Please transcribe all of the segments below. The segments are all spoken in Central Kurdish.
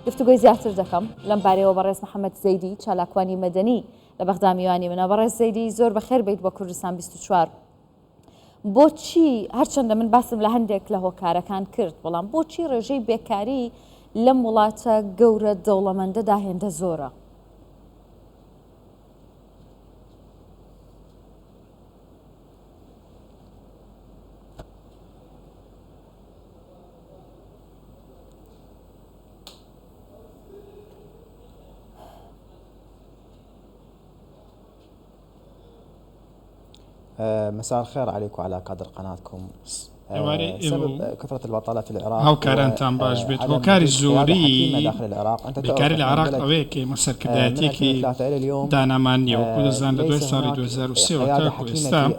گفتوگۆی زیاتر دەکەم لەم بارەیەوە بەڕێز محەممەد زەیدی چالاکوانی مەدەنی لە بەغدا میوانی منە. بەڕێز زەیدی زۆر بەخێر بیت بۆ کوردستان 24. بۆچی هەرچەندە من باسم لە هەندێک لە هۆکارەکان کرد، بەڵام بۆچی ڕێژەی بێکاری لەم وڵاتە گەورە دەوڵەمەندەدا هێندە زۆرە؟ مساء الخير عليكم وعلى كادر قناتكم. سبب كثرة البطالة في العراق هاو كارانتان باش بيت هوكاري زوري بكاري العراق اويكي مصر كداتيكي دانا مانيا وكودزان لدوي ساري 2003 وتاكو اسلام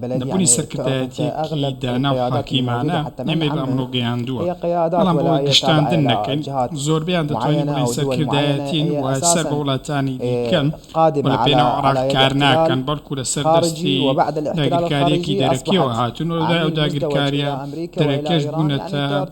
نبوني سركداتيكي دانا وحكيمانا نمي بأمرو قياندوا بلان بو قشتان دنكن زور بيان دتواني بوني سركداتين وسر بولاتاني ديكن ولا بينا عراق كارناكن بركو لسر دستي داقر كاريكي دركي وهاتون ولا داقر كاري تركيش بونتا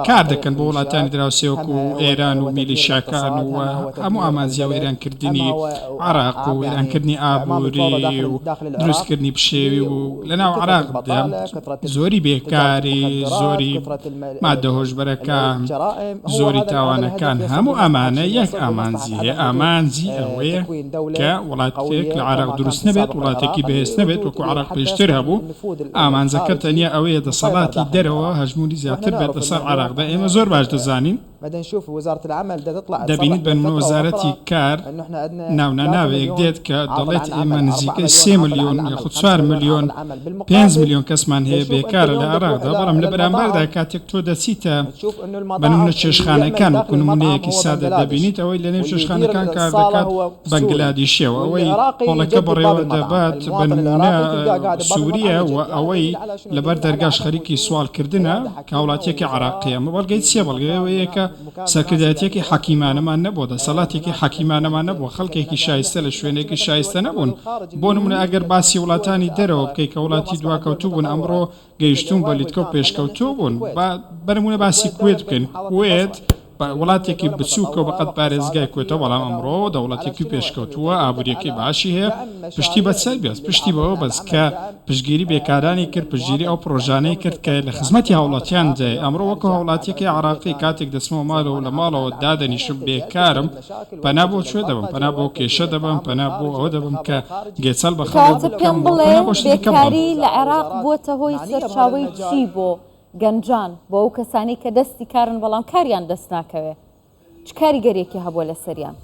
کار دەکەن بۆ وڵاتانی دراوسێوەکو و ئێران و میلیشاکان و هەموو ئامانزیە و ئێرانکردنی عراق و ئێرانکردنی ئابووری و دروستکردنی پشێوی و لەناو عراقدا زۆری بێکاری زۆری مادە هۆشبەرەکان زۆری تاوانەکان هەموو ئەمانە یەک ئامانزی هەیە ئامانزی ئەوەیە کە وڵاتێک لە عراق دروست نەبێت وڵاتێکی بەهێز نەبێت وەکو عراق پێشتر هەبوو ئامانزەکە تەنیا ئەوەیە دەسەڵاتی دەرەوە هەژمونی زیاتر بێت لەسەر عراقدا ئێمە زۆر باش دەزانین دەبینیت بە وەزارەتی کار ناوناناوەیەک دێت کە دەڵێت ئێمە نزیکەی 3 ملیۆن یاخود 4 ملیۆن 5 ملیۆن کەسمان هەیە بێکارە لە عراقدا بەڵام لە بەرامبەردا کاتێک تۆ دەچیتە بەنمونە چێشخانەکان وەکو نمونەیەکی سادە دەبینیت ئەوەی لە نێو چێشخانەکان کار دەکات بەنگلادیشیەوە ئەوەی پۆڵەکە بەڕێوە دەبات بە نمونە سووریە و ئەوەی لەبەر دەرگاش خەریکی سوالکردنە کە وڵاتێکی عراقیە بەڵگەی چیە بەڵگەیەوەیە کە سەرکردایەتێکی حەکیمانەمان نەبووە دەسەڵاتێکی حەکیمانەمان نەبووە خەڵکێکی شایستە لە شوێنێکی شایستە نەبوون بۆ نمونە ئەگەر باسی وڵاتانی دەرەوە بکەی کە وڵاتی دواکەوتوو بوون ئەمڕۆ گەیشتون بە لیتکە و پێشکەوتوو بوون بەنمونە باسی کوێت بکەین کوێت وڵاتێکی بچووکە و بەقەت پارێزگای کوێتەوە بەڵام ئەمڕۆ دەوڵەتێکی پێشکەوتووە ئابوووریەکەی باشی هەیە پشتی بەسەر بێت پشتی بەوە بەس کە پشتگیری بێکارانی کرد پشتگیری ئەو پرۆژانەی کرد کە لە خزمەتی هاوڵاتیان دێ ئەمڕۆ وەکو هاوڵاتیەکی عراقی کاتێک دەچمەوە ماڵەوە لە ماڵەوە دادەنیشم بێکارم پەنا بۆ کوێ دەبم پەنا بۆ کێشە دەبم پەنا بۆ ئەوە دەبم کە گێچەڵ بە خەڵک بکەم بێکاری لە عێراق بووەتە هۆی سەرچاوەی چی بۆ گەنجان بۆ ئەو کەسانی کە دەستی کارن بەڵام کاریان دەست ناکەوێ چ کاریگەریەکی هەبووە لە سەریان؟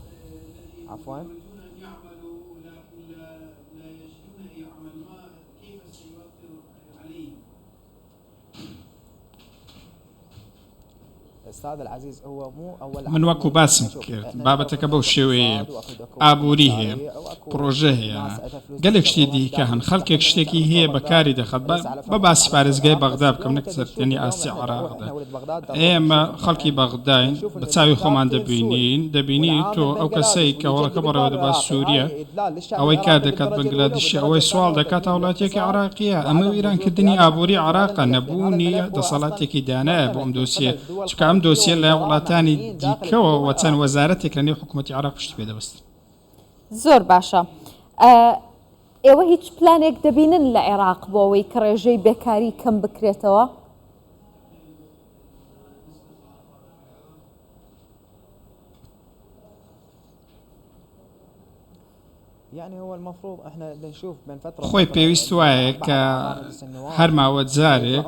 من وەکو باسم کرد بابەتەکە بەو شێوەیە ئابووری هەیە پرۆژە هەیە گەلێک شتی دیکە هەن خەڵکێک شتێکی هەیە بەکاری دەخات بە باسی پارێزگای بەغدا بکەم نەک سەرتێنی ئاسی عراقدا ئێمە خەڵکی بەغداین بە چاوی خۆمان دەبینی تۆ ئەو کەسەی کە وەڵەکە بەڕێوە دەبات سووریە ئەوەی کار دەکات بەنگلادیشی ئەوەی سوال دەکات وڵاتێکی عراقیە ئەمە ویرانکردنی ئابووری عراقە نەبوونی دەسەڵاتێکی دانایە بۆ ئەم دۆسیە چکە ئەم دۆسیە لە وڵاتانی دیکەوە و چەند وەزارەتێک لە نێو حکوومەتی عراق پشت پێ دەبەست. زۆر باشە. ئێوە هیچ پلانێک دەبینن لە عێراق بۆ ئەوەی کە ڕێژەی بێکاری کەم بکرێتەوە؟ خۆی پێویست وایە کە هەر ماوە جارێک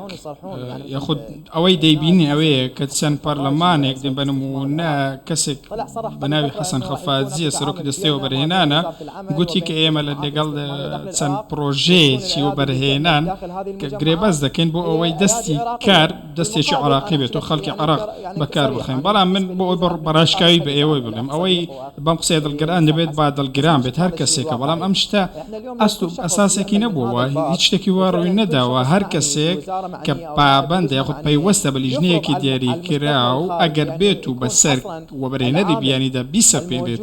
یاخود ئەوەی دەیبینی ئەوەیە کە چەند پەرلەمانێک دێن بە نمونە کەسێک بە ناوی حەسەن خەفاجیە سەرۆکی دەستەوە بەرهێنانە گوتی کە ئێمە لە لەگەڵ چەند پرۆژەیەکی و بەرهێنان کە گرێبەست دەکەین بۆ ئەوەی دەستی کار دەستێکی عراقی بێت و خەڵکی عراق بەکار بخەین بەڵام من بۆ ئەوی بەڕاشکاوی بە ئێوەی بڵێم ئەوەی بەم قسەیە دڵگران دەبێت با دڵگران بێت هەر کەس کەسێکە بەڵام ئەم شتە ئەست و ئەساسێکی نەبووەوە هیچ شتێکی وا ڕووی نەداوە هەر کەسێک کە پابەندە یاخود پەیوەستە بە لیژنەیەکی دیاری کرا و ئەگەر بێت و بەسەر وەبرهێنەری بیانیدا بیسە پێ بێت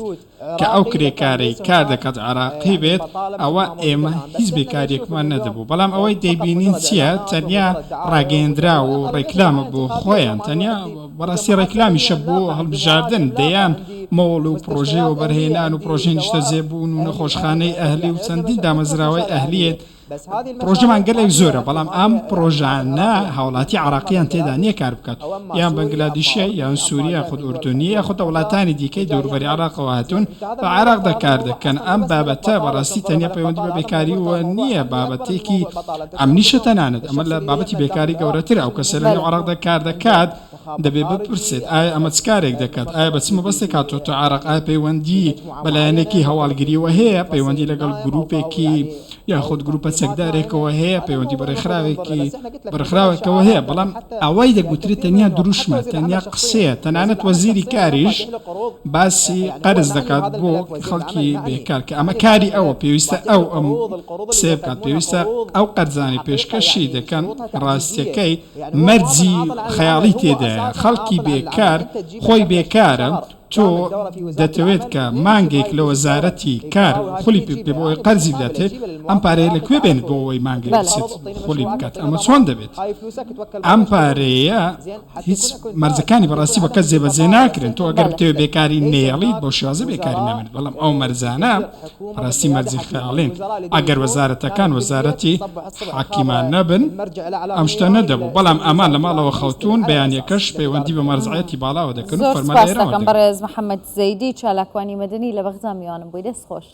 کە ئەو کرێکارەی کار دەکات عراقی بێت ئەوە ئێمە هیچ بێکاریەکمان نەدەبوو بەڵام ئەوەی دەیبینین چییە تەنیا ڕاگەیەندرا و ڕێکلامە بۆ خۆیان تەنیا بەڕاستی ڕێکلامیشە بۆ هەڵبژاردن دەیان مۆڵ و پرۆژێ و بەرهێنان و پرۆژەی نیشتە زێبوون و نەخۆشخانەی ئەهلی و چەندین دامەزراوەی ئەهلیێت پرۆژەمان گەلێک زۆرە بەڵام ئەم پرۆژانە هاوڵاتی عراقیان تێدا نییە کار بکات یان بەنگلادیشە یان سووریا خود ئوردونیە خود وڵاتانی دیکەی دەوروبەری عراقەوە هاتوون بە عراقدا کار دەکەن ئەم بابەتە بەڕاستی تەنیا پەیوەندی بە بێکاری وە نییە بابەتێکی ئەمنیشە تەنانەت ئەمە لە بابەتی بێکاری گەورەتر ئەو کەسە لە عراقدا کار دەکات دەبێ بپرسێت ئایا ئەمە چ کارێک دەکات ئایا بە چ مەبەستێک هاتۆتە عراق ئایا پەیوەندی بەلایەنێکی هەواڵگریەوە هەیە پەیوەندی لەگەڵ گروپێکی یاخود گروپە چەکدارێکەوە هەیە پەیوەندی بەڕێکخراوێکەوە هەیە بەڵام ئەوەی دەگوترێت تەنیا دروشمە تەنیا قسەیە تەنانەت وەزیری کاریش باسی قەرز دەکات بۆ خەڵکی بێکار کە ئەمە کاری ئەوە پێویستە ئەم قسێ بکات پێویستە ئەو قەرزانی پێشکەشی دەکەن ڕاستیەکەی مەرجی خەیاڵی تێدایە خەڵکی بێکار خۆی بێکارە تۆ دەتەوێت کە مانگێک لە وەزارەتی کار خولی پێ بۆی قەرزی بداتێت ئەم پارەیە لەکوێ بێن بۆ ئەوەی مانگێک بچێت خولی بکات ئەمە چۆن دەبێت ئەم پارەیە هیچ مەرجەکانی بەڕاستی بە کەس جێبەجێ ناکرێن تۆ ئەگەر بتەوێت بێکاری نێڵیت بۆ شێوازە بێکاری نامێنێت بەڵام ئەو مەرجانە بەڕاستی مەرجی خەیاڵین ئەگەر وەزارەتەکان وەزارەتی حاکیمان نەبن ئەم شتە نەدەبوو بەڵام ئەمان لە ماڵەوە خەوتون بەیانیەکەش پەیوەندی بە مەرجعەتی باڵاوە دەکەن و فەرمانەرەوە محەممەد زەیدی چالاکوانی مەدەنی لە بەغدا میوانم بووی دەست خۆش.